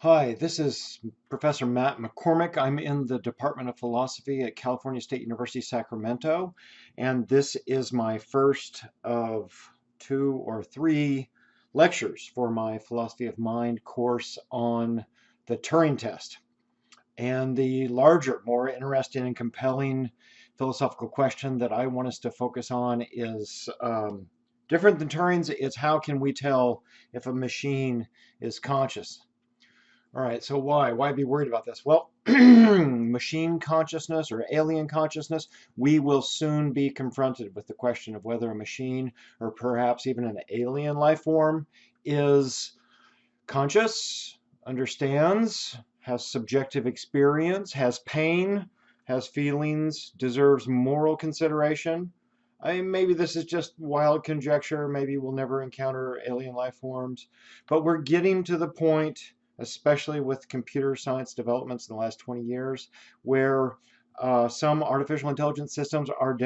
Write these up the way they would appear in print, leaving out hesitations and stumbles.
Hi, this is Professor Matt McCormick. I'm in the Department of Philosophy at California State University, Sacramento, and this is my first of two or three lectures for my Philosophy of Mind course on the Turing test. And the larger, more interesting and compelling philosophical question that I want us to focus on is different than Turing's. It's how can we tell if a machine is conscious? All right, so why? Why be worried about this? Well, machine consciousness or alien consciousness, we will soon be confronted with the question of whether a machine or perhaps even an alien life form is conscious, understands, has subjective experience, has pain, has feelings, deserves moral consideration. Maybe this is just wild conjecture. Maybe we'll never encounter alien life forms. But we're getting to the point, especially with computer science developments in the last 20 years, where some artificial intelligence systems are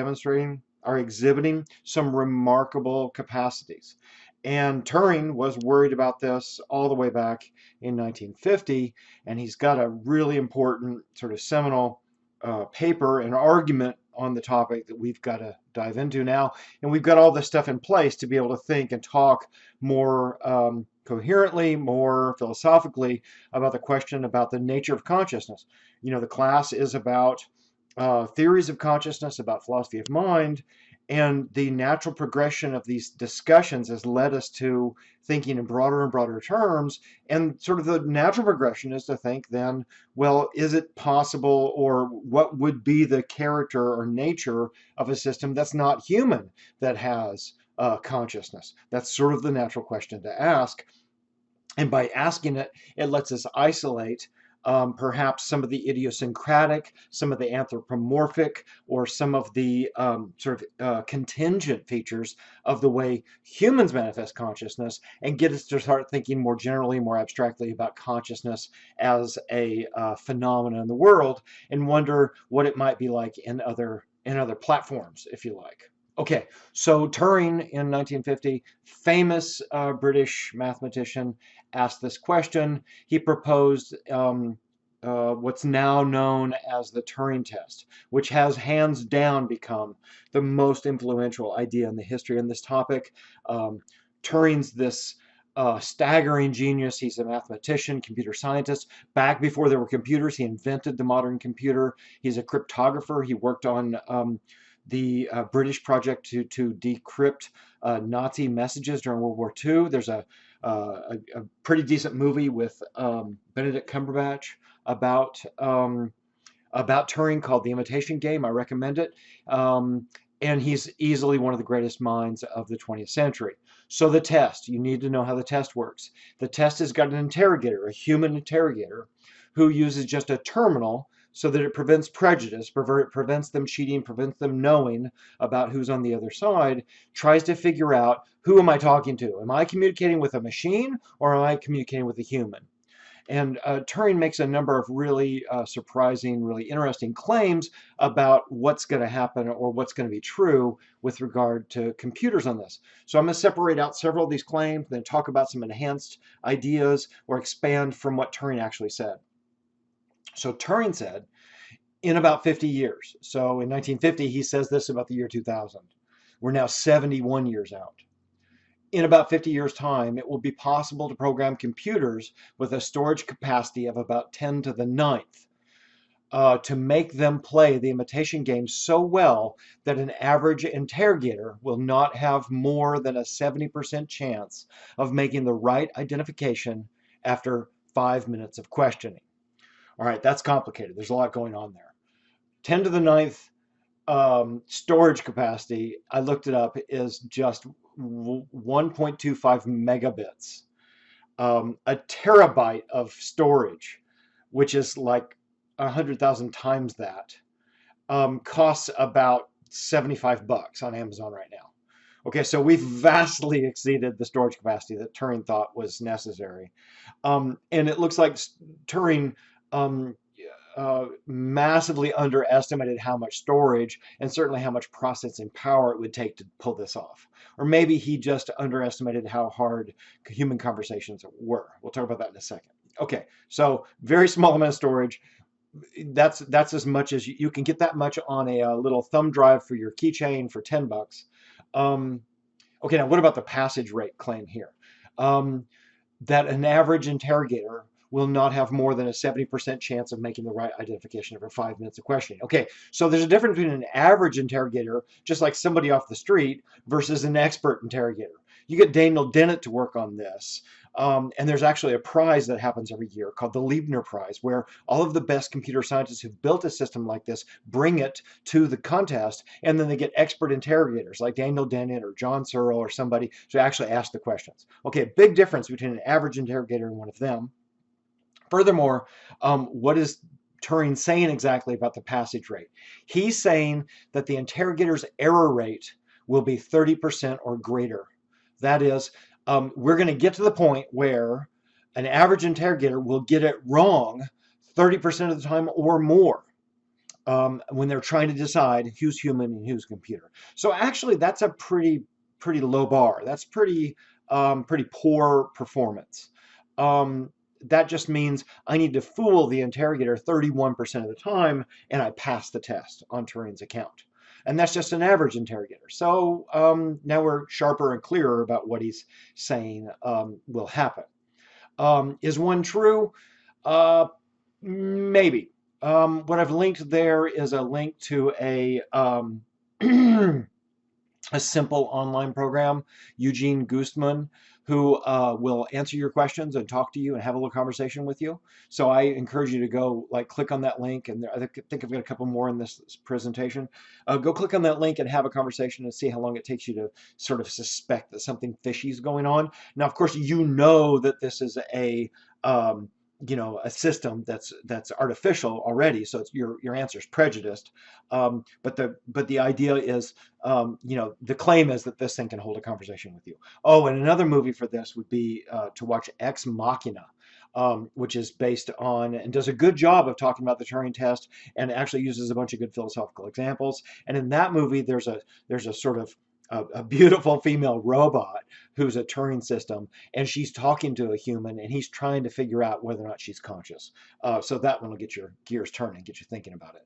exhibiting some remarkable capacities. And Turing was worried about this all the way back in 1950, and he's got a really important sort of seminal paper and argument on the topic that we've got to dive into now. And we've got all this stuff in place to be able to think and talk more coherently, more philosophically about the question about the nature of consciousness. You know, the class is about theories of consciousness, about philosophy of mind, and the natural progression of these discussions has led us to thinking in broader and broader terms. And sort of the natural progression is to think then, well, is it possible, or what would be the character or nature of a system that's not human that has consciousness? That's sort of the natural question to ask. And by asking it, it lets us isolate perhaps some of the idiosyncratic, some of the anthropomorphic, or some of the contingent features of the way humans manifest consciousness, and get us to start thinking more generally, more abstractly about consciousness as a phenomenon in the world, and wonder what it might be like in other platforms, if you like. Okay, so Turing in 1950, famous British mathematician, asked this question. He proposed what's now known as the Turing test, which has hands down become the most influential idea in the history on this topic. Turing's this staggering genius. He's a mathematician, computer scientist. Back before there were computers, he invented the modern computer. He's a cryptographer. He worked on the British project to decrypt Nazi messages during World War II. There's a pretty decent movie with Benedict Cumberbatch about Turing called The Imitation Game. I recommend it. And he's easily one of the greatest minds of the 20th century. So the test, you need to know how the test works. The test has got an interrogator, a human interrogator, who uses just a terminal so that it prevents prejudice, prevents them cheating, prevents them knowing about who's on the other side, tries to figure out, who am I talking to? Am I communicating with a machine, or am I communicating with a human? And Turing makes a number of really surprising, really interesting claims about what's going to happen or what's going to be true with regard to computers on this. So I'm going to separate out several of these claims, then talk about some enhanced ideas or expand from what Turing actually said. So Turing said, in about 50 years. So in 1950, he says this about the year 2000. We're now 71 years out. In about 50 years' time, it will be possible to program computers with a storage capacity of about 10 to the ninth to make them play the imitation game so well that an average interrogator will not have more than a 70% chance of making the right identification after 5 minutes of questioning. All right, that's complicated. There's a lot going on there. 10 to the ninth storage capacity, I looked it up, is just 1.25 megabits. A terabyte of storage, which is like 100,000 times that, costs about $75 on Amazon right now. Okay, so we've vastly exceeded the storage capacity that Turing thought was necessary. And it looks like Turing massively underestimated how much storage and certainly how much processing power it would take to pull this off. Or maybe he just underestimated how hard human conversations were. We'll talk about that in a second. Okay, so very small amount of storage. That's as much as you can get that much on a little thumb drive for your keychain for $10. Um, okay, now what about the passage rate claim here? Um, that an average interrogator will not have more than a 70% chance of making the right identification over 5 minutes of questioning. Okay, so there's a difference between an average interrogator, just like somebody off the street, versus an expert interrogator. You get Daniel Dennett to work on this. And there's actually a prize that happens every year called the Liebner Prize, where all of the best computer scientists who've built a system like this bring it to the contest, and then they get expert interrogators like Daniel Dennett or John Searle or somebody to actually ask the questions. Okay, big difference between an average interrogator and one of them. Furthermore, what is Turing saying exactly about the passage rate? He's saying that the interrogator's error rate will be 30% or greater. That is, we're going to get to the point where an average interrogator will get it wrong 30% of the time or more when they're trying to decide who's human and who's computer. So actually, that's a pretty low bar. That's pretty poor performance. That just means I need to fool the interrogator 31% of the time, and I pass the test on Turing's account. And that's just an average interrogator. So now we're sharper and clearer about what he's saying will happen. Is one true? Maybe. What I've linked there is a link to a a simple online program, Eugene Gustman, who will answer your questions and talk to you and have a little conversation with you. So I encourage you to go click on that link, and I think I've got a couple more in this presentation. Go click on that link and have a conversation and see how long it takes you to sort of suspect that something fishy is going on. Now, of course, you know that this is a a system that's artificial already, so it's, your answer is prejudiced. But the idea is, the claim is that this thing can hold a conversation with you. Oh, and another movie for this would be to watch Ex Machina, which is based on and does a good job of talking about the Turing test, and actually uses a bunch of good philosophical examples. And in that movie, there's a sort of a beautiful female robot who's a Turing system, and she's talking to a human, and he's trying to figure out whether or not she's conscious. So that one will get your gears turning, get you thinking about it.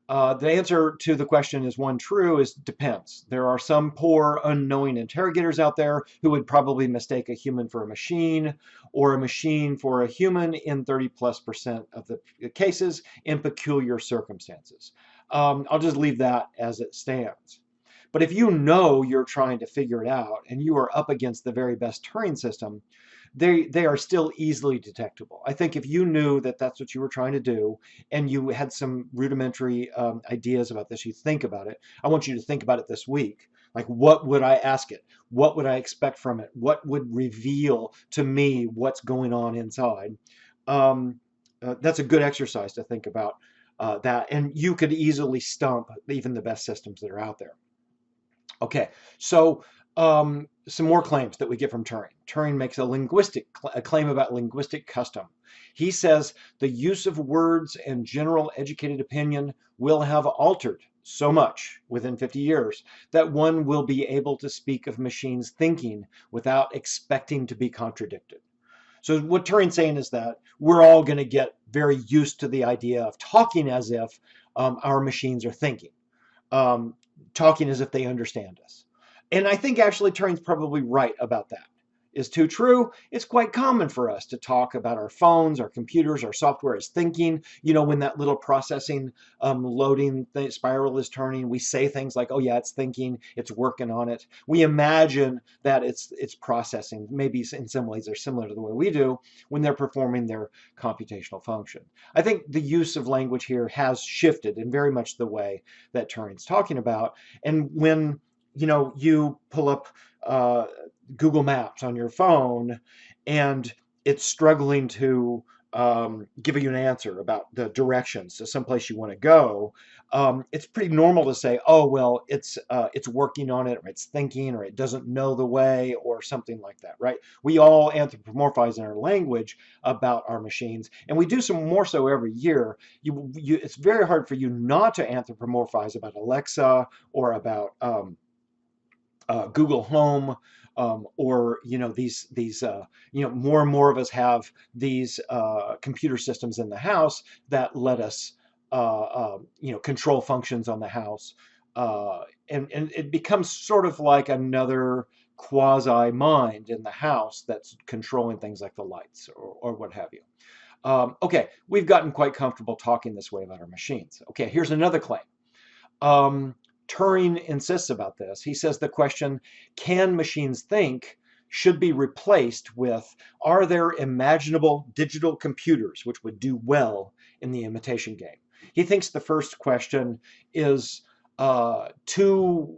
The answer to the question, is one true, is depends. There are some poor, unknowing interrogators out there who would probably mistake a human for a machine, or a machine for a human in 30+% of the cases in peculiar circumstances. I'll just leave that as it stands. But if you know you're trying to figure it out and you are up against the very best Turing system, they are still easily detectable. I think if you knew that that's what you were trying to do and you had some rudimentary ideas about this, you think about it. I want you to think about it this week. Like, what would I ask it? What would I expect from it? What would reveal to me what's going on inside? That's a good exercise to think about that. And you could easily stump even the best systems that are out there. Okay, so some more claims that we get from Turing. Turing makes a claim about linguistic custom. He says the use of words and general educated opinion will have altered so much within 50 years that one will be able to speak of machines thinking without expecting to be contradicted. So what Turing's saying is that we're all going to get very used to the idea of talking as if our machines are thinking. Talking as if they understand us. And I think actually Turing's probably right about that. Is too true. It's quite common for us to talk about our phones, our computers, our software as thinking. When that little processing loading spiral is turning, we say things like, oh yeah, it's thinking, it's working on it. We imagine that it's processing. Maybe in some ways they're similar to the way we do when they're performing their computational function. I think the use of language here has shifted in very much the way that Turing's talking about. And when you pull up Google Maps on your phone and it's struggling to give you an answer about the directions to someplace you want to go, it's pretty normal to say, oh, well, it's working on it, or it's thinking, or it doesn't know the way, or something like that, right? We all anthropomorphize in our language about our machines, and we do some more so every year. It's very hard for you not to anthropomorphize about Alexa or about Google Home or more and more of us have these computer systems in the house that let us control functions on the house, and it becomes sort of like another quasi mind in the house that's controlling things like the lights or what have you. Okay, we've gotten quite comfortable talking this way about our machines. Okay, here's another claim. Turing insists about this. He says the question, can machines think, should be replaced with, are there imaginable digital computers which would do well in the imitation game? He thinks the first question is too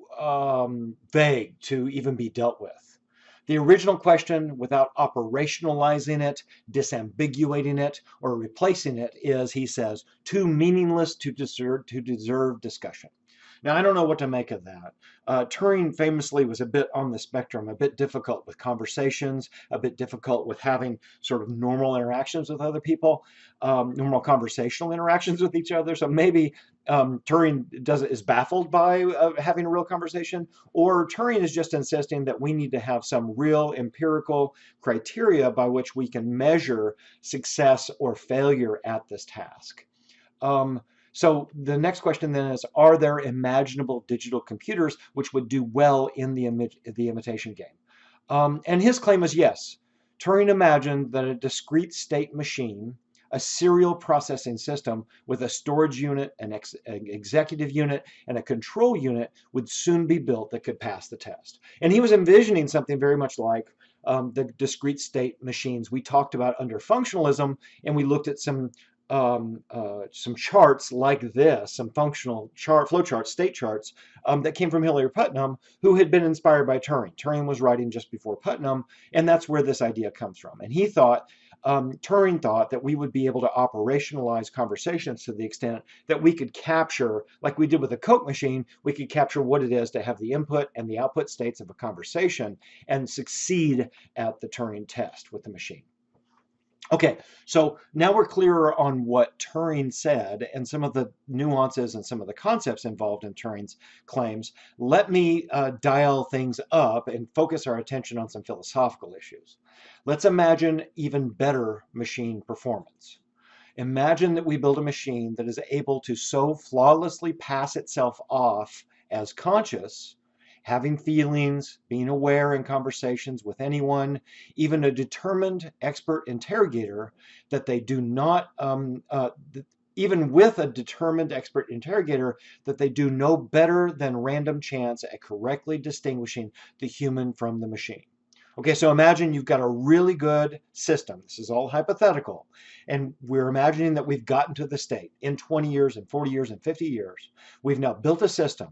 vague to even be dealt with. The original question, without operationalizing it, disambiguating it, or replacing it, is, he says, too meaningless to deserve discussion. Now, I don't know what to make of that. Turing famously was a bit on the spectrum, a bit difficult with conversations, a bit difficult with having sort of normal interactions with other people, normal conversational interactions with each other. So maybe Turing is baffled by having a real conversation, or Turing is just insisting that we need to have some real empirical criteria by which we can measure success or failure at this task. So the next question then is, are there imaginable digital computers which would do well in the imitation game? And his claim is yes. Turing imagined that a discrete state machine, a serial processing system with a storage unit, an executive unit, and a control unit would soon be built that could pass the test. And he was envisioning something very much like the discrete state machines we talked about under functionalism, and we looked at some charts like this, some functional flow charts, state charts, that came from Hilary Putnam, who had been inspired by Turing. Turing was writing just before Putnam, and that's where this idea comes from. And he thought, Turing thought that we would be able to operationalize conversations to the extent that we could capture, like we did with the Coke machine, we could capture what it is to have the input and the output states of a conversation and succeed at the Turing test with the machine. Okay, so now we're clearer on what Turing said and some of the nuances and some of the concepts involved in Turing's claims. Let me dial things up and focus our attention on some philosophical issues. Let's imagine even better machine performance. Imagine that we build a machine that is able to so flawlessly pass itself off as conscious, having feelings, being aware in conversations with anyone, even a determined expert interrogator, that they do not, even with a determined expert interrogator, that they do no better than random chance at correctly distinguishing the human from the machine. Okay, so imagine you've got a really good system. This is all hypothetical. And we're imagining that we've gotten to the state in 20 years and 40 years and 50 years. We've now built a system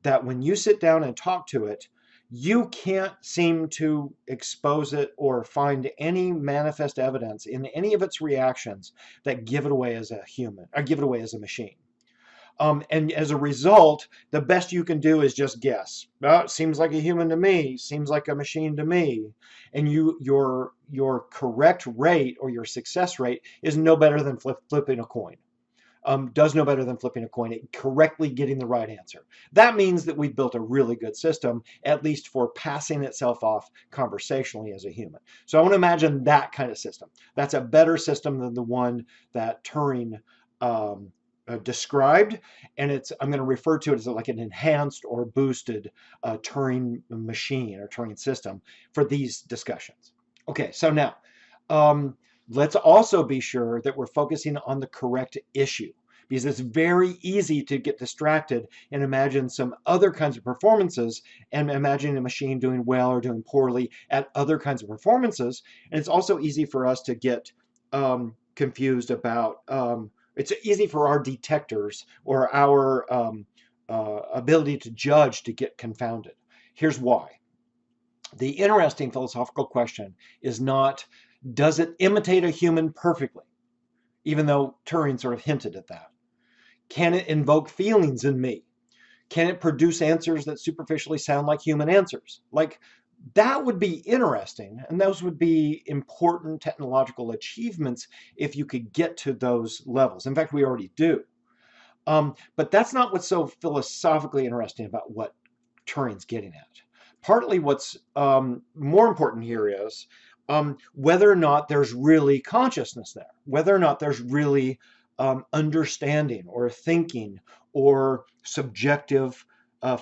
that when you sit down and talk to it, you can't seem to expose it or find any manifest evidence in any of its reactions that give it away as a human, or give it away as a machine. And as a result, the best you can do is just guess. Oh, it seems like a human to me, seems like a machine to me. And your correct rate or your success rate is no better than flipping a coin. Does no better than flipping a coin, correctly getting the right answer. That means that we've built a really good system, at least for passing itself off conversationally as a human. So I want to imagine that kind of system. That's a better system than the one that Turing described, and I'm going to refer to it as like an enhanced or boosted Turing machine or Turing system for these discussions. Okay, so now let's also be sure that we're focusing on the correct issue, because it's very easy to get distracted and imagine some other kinds of performances and imagining a machine doing well or doing poorly at other kinds of performances. And it's also easy for us to get confused about, it's easy for our detectors or our ability to judge to get confounded. Here's why. The interesting philosophical question is not, does it imitate a human perfectly? Even though Turing sort of hinted at that. Can it invoke feelings in me? Can it produce answers that superficially sound like human answers? Like, that would be interesting, and those would be important technological achievements if you could get to those levels. In fact, we already do. But that's not what's so philosophically interesting about what Turing's getting at. Partly what's more important here is whether or not there's really consciousness there, whether or not there's really understanding or thinking or subjective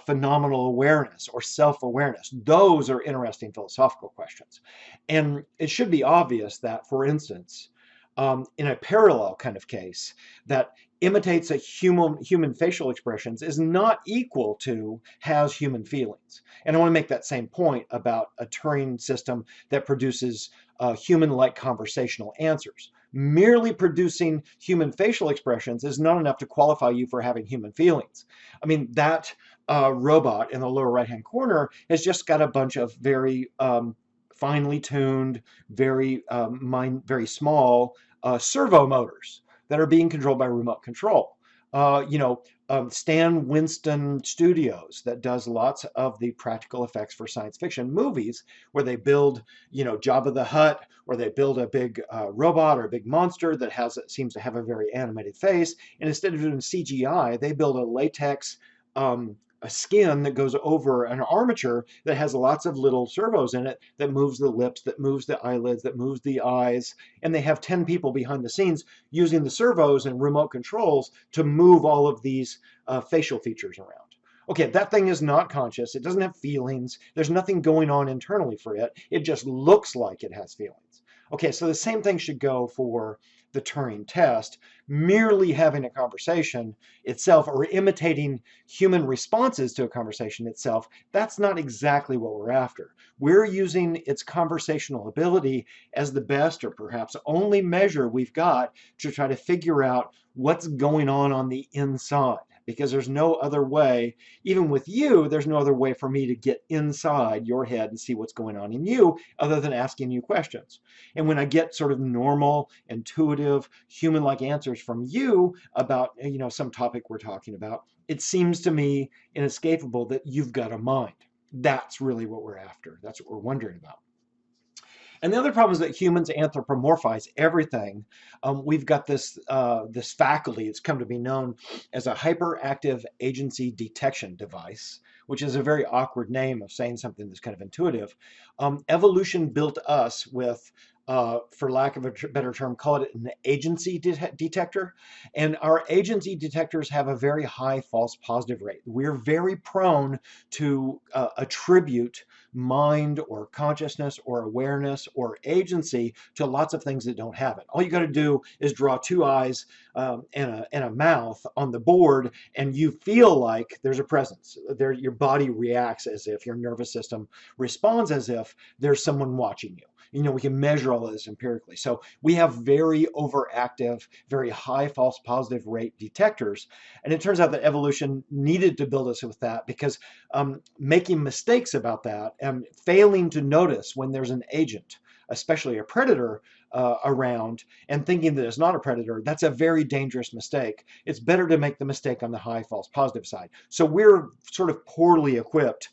phenomenal awareness or self-awareness. Those are interesting philosophical questions. And it should be obvious that, for instance, in a parallel kind of case, that imitates a human facial expressions is not equal to has human feelings. And I want to make that same point about a Turing system that produces human-like conversational answers. Merely producing human facial expressions is not enough to qualify you for having human feelings. I mean, that robot in the lower right-hand corner has just got a bunch of very finely tuned, very very small servo motors that are being controlled by remote control. Stan Winston Studios that does lots of the practical effects for science fiction movies, where they build, Jabba the Hutt, or they build a big robot or a big monster that seems to have a very animated face, and instead of doing CGI, they build a latex a skin that goes over an armature that has lots of little servos in it that moves the lips, that moves the eyelids, that moves the eyes, and they have 10 people behind the scenes using the servos and remote controls to move all of these facial features around. Okay, that thing is not conscious. It doesn't have feelings. There's nothing going on internally for it. It just looks like it has feelings. Okay, so the same thing should go for the Turing test. Merely having a conversation itself or imitating human responses to a conversation itself, that's not exactly what we're after. We're using its conversational ability as the best or perhaps only measure we've got to try to figure out what's going on the inside. Because there's no other way, even with you, there's no other way for me to get inside your head and see what's going on in you other than asking you questions. And when I get sort of normal, intuitive, human-like answers from you about, some topic we're talking about, it seems to me inescapable that you've got a mind. That's really what we're after. That's what we're wondering about. And the other problem is that humans anthropomorphize everything. We've got this faculty. It's come to be known as a hyperactive agency detection device, which is a very awkward name of saying something that's kind of intuitive. Evolution built us with, for lack of a better term, call it an agency detector. And our agency detectors have a very high false positive rate. We're very prone to attribute mind or consciousness or awareness or agency to lots of things that don't have it. All you got to do is draw two eyes and a mouth on the board, and you feel like there's a presence. Your body reacts as if, your nervous system responds as if there's someone watching you. We can measure all of this empirically. So we have very overactive, very high false positive rate detectors. And it turns out that evolution needed to build us with that because making mistakes about that and failing to notice when there's an agent, especially a predator, around, and thinking that it's not a predator, that's a very dangerous mistake. It's better to make the mistake on the high false positive side. So we're sort of poorly equipped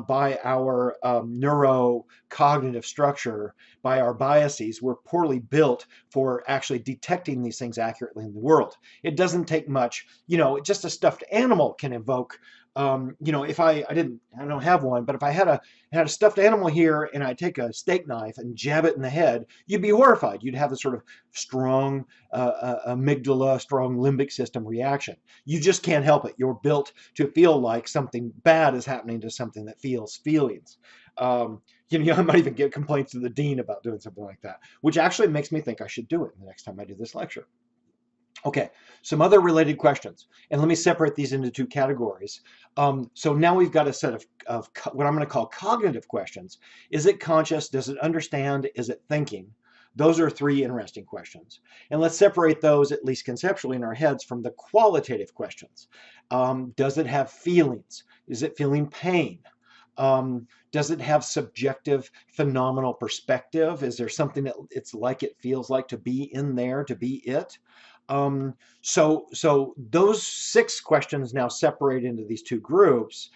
by our neurocognitive structure, by our biases. We're poorly built for actually detecting these things accurately in the world. It doesn't take much. Just a stuffed animal can evoke. If I don't have one, but if I had a stuffed animal here and I take a steak knife and jab it in the head, you'd be horrified. You'd have a sort of strong amygdala, strong limbic system reaction. You just can't help it. You're built to feel like something bad is happening to something that feels feelings. I might even get complaints to the dean about doing something like that, which actually makes me think I should do it the next time I do this lecture. Okay, some other related questions, and let me separate these into two categories. So now we've got a set of what I'm going to call cognitive questions. Is it conscious? Does it understand? Is it thinking? Those are three interesting questions. And let's separate those, at least conceptually in our heads, from the qualitative questions. Does it have feelings? Is it feeling pain? Does it have subjective phenomenal perspective? Is there something that it's like it feels like to be in there, to be it? So those 6 questions now separate into these two groups,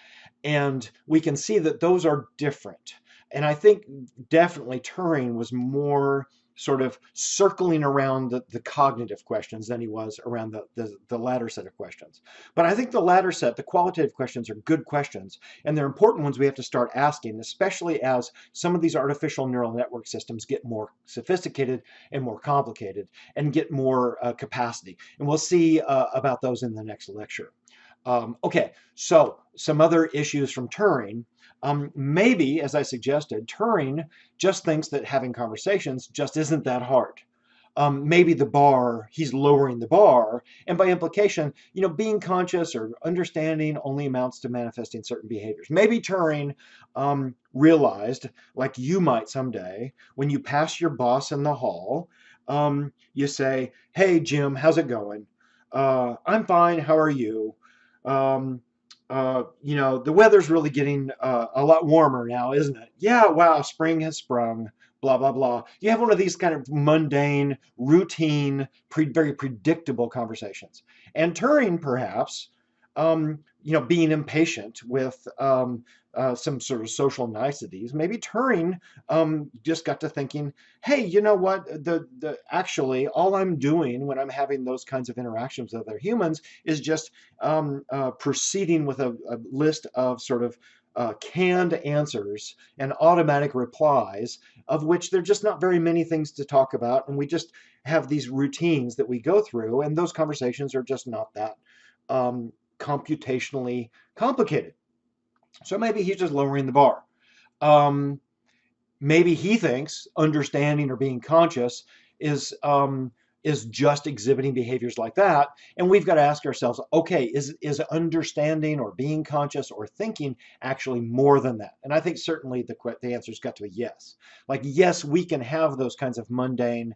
and we can see that those are different. And I think definitely Turing was more sort of circling around the cognitive questions than he was around the latter set of questions. But I think the latter set, the qualitative questions, are good questions, and they're important ones we have to start asking, especially as some of these artificial neural network systems get more sophisticated and more complicated and get more capacity. And we'll see about those in the next lecture. Okay, so some other issues from Turing. Maybe, as I suggested, Turing just thinks that having conversations just isn't that hard. Maybe the bar, he's lowering the bar, and by implication, being conscious or understanding only amounts to manifesting certain behaviors. Maybe Turing realized, like you might someday, when you pass your boss in the hall, you say, "Hey, Jim, how's it going? I'm fine, how are you? Um, the weather's really getting a lot warmer now, isn't it? Yeah, wow, spring has sprung, blah, blah, blah." You have one of these kind of mundane, routine, very predictable conversations. And Turing, perhaps, being impatient with some sort of social niceties, maybe Turing just got to thinking, hey, you know what? Actually, all I'm doing when I'm having those kinds of interactions with other humans is just proceeding with a list of sort of canned answers and automatic replies, of which there are just not very many things to talk about, and we just have these routines that we go through, and those conversations are just not that computationally complicated. So maybe he's just lowering the bar. Maybe he thinks understanding or being conscious is just exhibiting behaviors like that, and we've got to ask ourselves, okay, is understanding or being conscious or thinking actually more than that? And I think certainly the answer's got to be yes. Like, yes, we can have those kinds of mundane,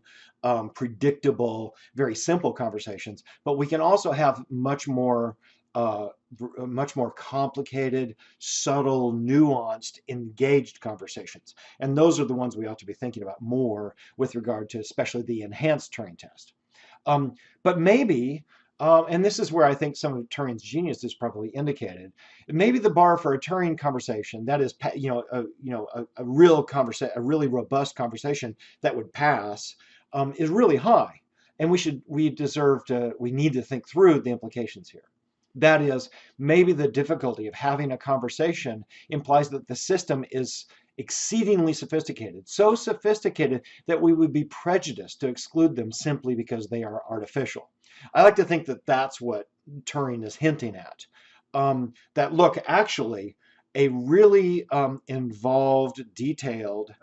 predictable, very simple conversations, but we can also have much more complicated, subtle, nuanced, engaged conversations. And those are the ones we ought to be thinking about more with regard to especially the enhanced Turing test. But maybe, and this is where I think some of Turing's genius is probably indicated, maybe the bar for a Turing conversation, that is, a really robust conversation that would pass, is really high. And we need to think through the implications here. That is, maybe the difficulty of having a conversation implies that the system is exceedingly sophisticated, so sophisticated that we would be prejudiced to exclude them simply because they are artificial. I like to think that that's what Turing is hinting at. That, look, actually, a really involved, detailed,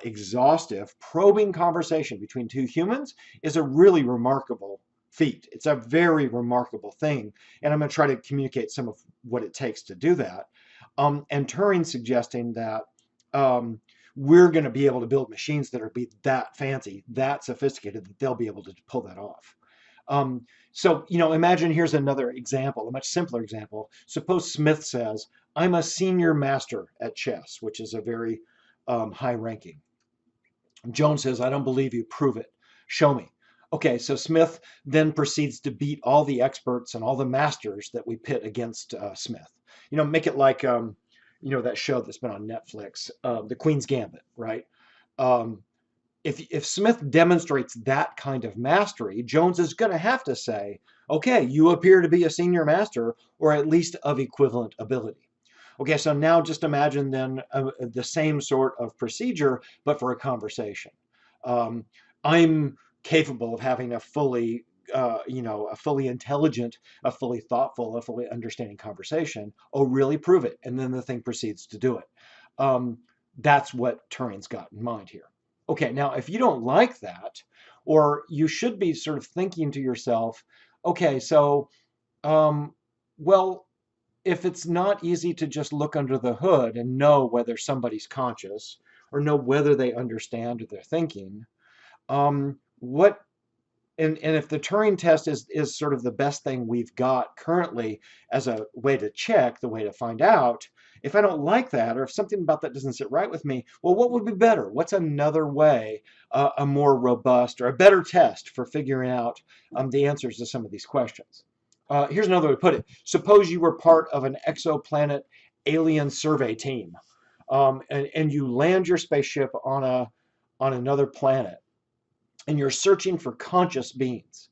exhaustive, probing conversation between two humans is a really remarkable feat. It's a very remarkable thing, and I'm going to try to communicate some of what it takes to do that. And Turing suggesting that we're going to be able to build machines that are that fancy, that sophisticated, that they'll be able to pull that off. So, imagine here's another example, a much simpler example. Suppose Smith says, "I'm a senior master at chess," which is a very high ranking. Jones says, "I don't believe you, prove it, show me." Okay, so Smith then proceeds to beat all the experts and all the masters that we pit against Smith. Make it like, that show that's been on Netflix, The Queen's Gambit, right? If Smith demonstrates that kind of mastery, Jones is going to have to say, okay, you appear to be a senior master, or at least of equivalent ability. Okay, so now just imagine then the same sort of procedure, but for a conversation. I'm capable of having a fully intelligent, a fully thoughtful, a fully understanding conversation. Oh, really? Prove it. And then the thing proceeds to do it. That's what Turing's got in mind here. Okay, now if you don't like that, or you should be sort of thinking to yourself, okay, so, well, if it's not easy to just look under the hood and know whether somebody's conscious or know whether they understand or they're thinking, and if the Turing test is sort of the best thing we've got currently as a way to check, the way to find out, if I don't like that, or if something about that doesn't sit right with me, well, what would be better? What's another way, a more robust or a better test for figuring out the answers to some of these questions? Here's another way to put it. Suppose you were part of an exoplanet alien survey team, and you land your spaceship on another planet. and you're searching for conscious beings,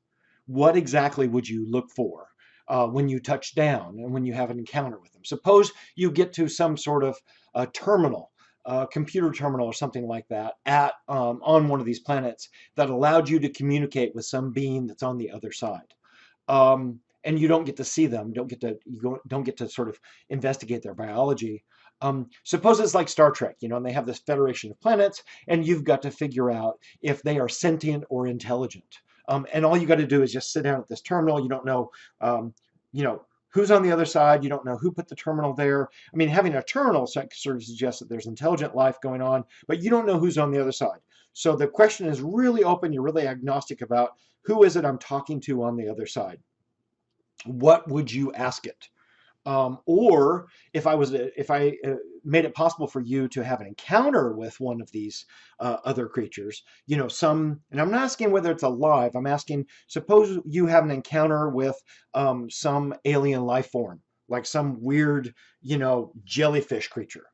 what exactly would you look for when you touch down and when you have an encounter with them? Suppose you get to some sort of terminal, computer terminal or something like that at on one of these planets that allowed you to communicate with some being that's on the other side. And you don't get to see them, don't get to sort of investigate their biology. Suppose it's like Star Trek, and they have this Federation of planets, and you've got to figure out if they are sentient or intelligent. And all you got to do is just sit down at this terminal. You don't know, you know, who's on the other side. You don't know who put the terminal there. I mean, having a terminal sort of suggests that there's intelligent life going on, but you don't know who's on the other side. So the question is really open. You're really agnostic about who is it I'm talking to on the other side. What would you ask it? Or if I made it possible for you to have an encounter with one of these other creatures, and I'm not asking whether it's alive. I'm asking, suppose you have an encounter with some alien life form, like some weird, jellyfish creature.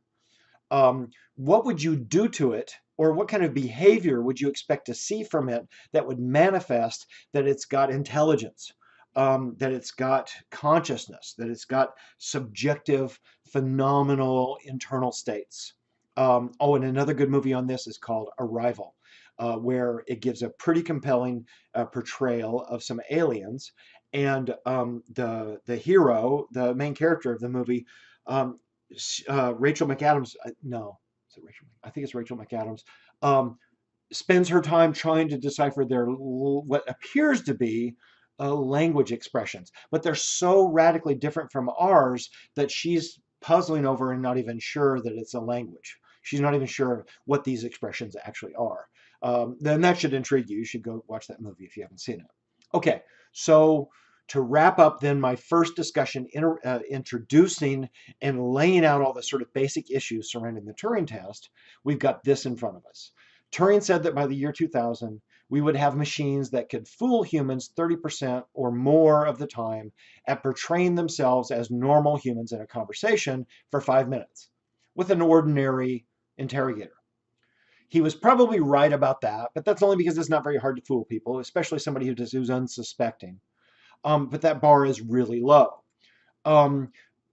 What would you do to it, or what kind of behavior would you expect to see from it that would manifest that it's got intelligence? That it's got consciousness, that it's got subjective, phenomenal internal states. And another good movie on this is called Arrival, where it gives a pretty compelling portrayal of some aliens. And the hero, the main character of the movie, Rachel McAdams, no, is it Rachel? I think it's Rachel McAdams. Spends her time trying to decipher what appears to be language expressions, but they're so radically different from ours that she's puzzling over and not even sure that it's a language. She's not even sure what these expressions actually are. Then that should intrigue you. You should go watch that movie if you haven't seen it. Okay, so to wrap up then my first discussion, introducing and laying out all the sort of basic issues surrounding the Turing test, we've got this in front of us. Turing said that by the year 2000, we would have machines that could fool humans 30% or more of the time at portraying themselves as normal humans in a conversation for 5 minutes with an ordinary interrogator. He was probably right about that, but that's only because it's not very hard to fool people, especially somebody who's unsuspecting. But that bar is really low.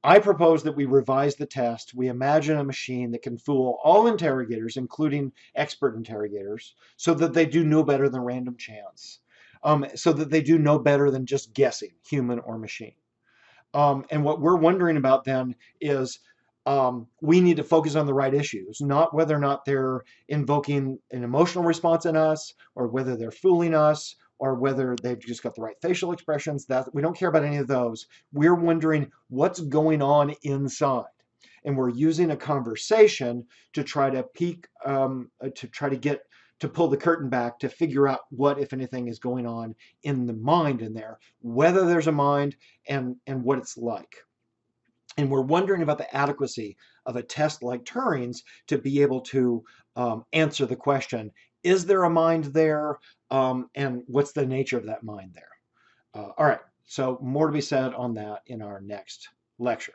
I propose that we revise the test. We imagine a machine that can fool all interrogators, including expert interrogators, so that they do no better than random chance, so that they do no better than just guessing, human or machine. And what we're wondering about then is we need to focus on the right issues, not whether or not they're invoking an emotional response in us, or whether they're fooling us, or whether they've just got the right facial expressions. That we don't care about any of those. We're wondering what's going on inside. And we're using a conversation to try to pull the curtain back to figure out what, if anything, is going on in the mind in there, whether there's a mind and what it's like. And we're wondering about the adequacy of a test like Turing's to be able to answer the question, is there a mind there? And what's the nature of that mind there? All right, so more to be said on that in our next lecture.